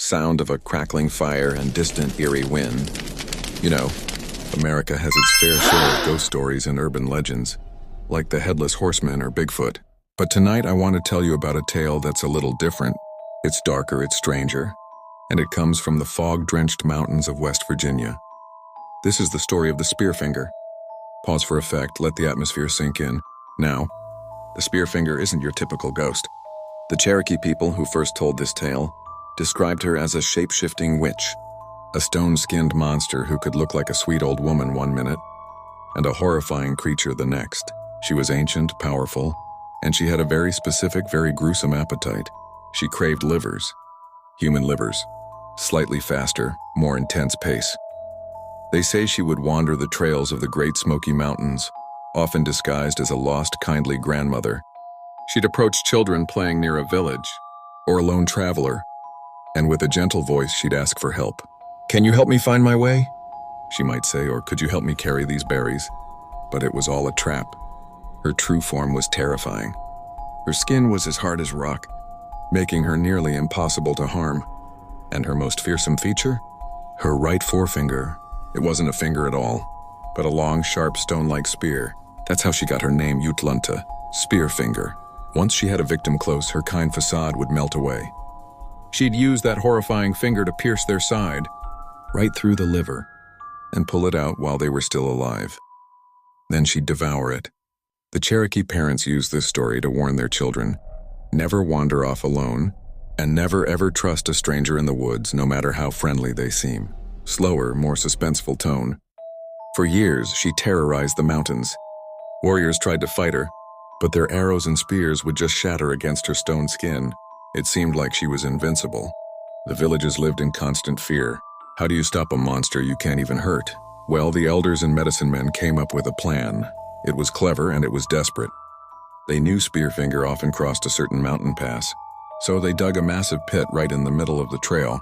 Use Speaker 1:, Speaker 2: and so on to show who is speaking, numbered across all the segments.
Speaker 1: sound of a crackling fire and distant, eerie wind. You know, America has its fair share of ghost stories and urban legends, like the Headless Horseman or Bigfoot. But tonight I want to tell you about a tale that's a little different. It's darker, it's stranger, and it comes from the fog-drenched mountains of West Virginia. This is the story of the Spearfinger. Pause for effect, let the atmosphere sink in. Now, the Spearfinger isn't your typical ghost. The Cherokee people who first told this tale described her as a shape-shifting witch, a stone-skinned monster who could look like a sweet old woman one minute and a horrifying creature the next. She was ancient, powerful, and she had a very specific, very gruesome appetite. She craved livers, human livers, slightly faster, more intense pace. They say she would wander the trails of the Great Smoky Mountains, often disguised as a lost, kindly grandmother. She'd approach children playing near a village or a lone traveler, and with a gentle voice she'd ask for help. "Can you help me find my way?" she might say, or "Could you help me carry these berries?" But it was all a trap. Her true form was terrifying. Her skin was as hard as rock, making her nearly impossible to harm. And her most fearsome feature? Her right forefinger. It wasn't a finger at all, but a long, sharp, stone-like spear. That's how she got her name, Utlunta, Spearfinger. Once she had a victim close, her kind facade would melt away. She'd use that horrifying finger to pierce their side, right through the liver, and pull it out while they were still alive. Then she'd devour it. The Cherokee parents used this story to warn their children, never wander off alone, and never ever trust a stranger in the woods, no matter how friendly they seem. Slower, more suspenseful tone. For years, she terrorized the mountains. Warriors tried to fight her, but their arrows and spears would just shatter against her stone skin. It seemed like she was invincible. The villagers lived in constant fear. How do you stop a monster you can't even hurt? Well, the elders and medicine men came up with a plan. It was clever and it was desperate. They knew Spearfinger often crossed a certain mountain pass, so they dug a massive pit right in the middle of the trail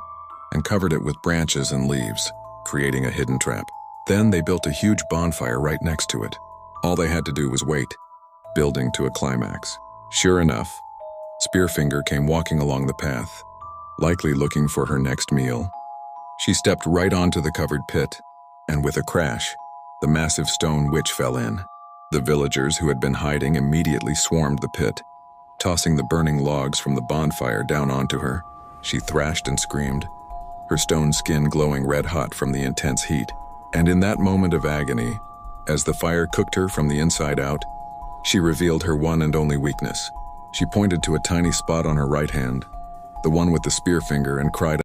Speaker 1: and covered it with branches and leaves, creating a hidden trap. Then they built a huge bonfire right next to it. All they had to do was wait, building to a climax. Sure enough, Spearfinger came walking along the path, likely looking for her next meal. She stepped right onto the covered pit, and with a crash, the massive stone witch fell in. The villagers who had been hiding immediately swarmed the pit, tossing the burning logs from the bonfire down onto her. She thrashed and screamed, her stone skin glowing red-hot from the intense heat. And in that moment of agony, as the fire cooked her from the inside out, she revealed her one and only weakness. She pointed to a tiny spot on her right hand, the one with the Spearfinger, and cried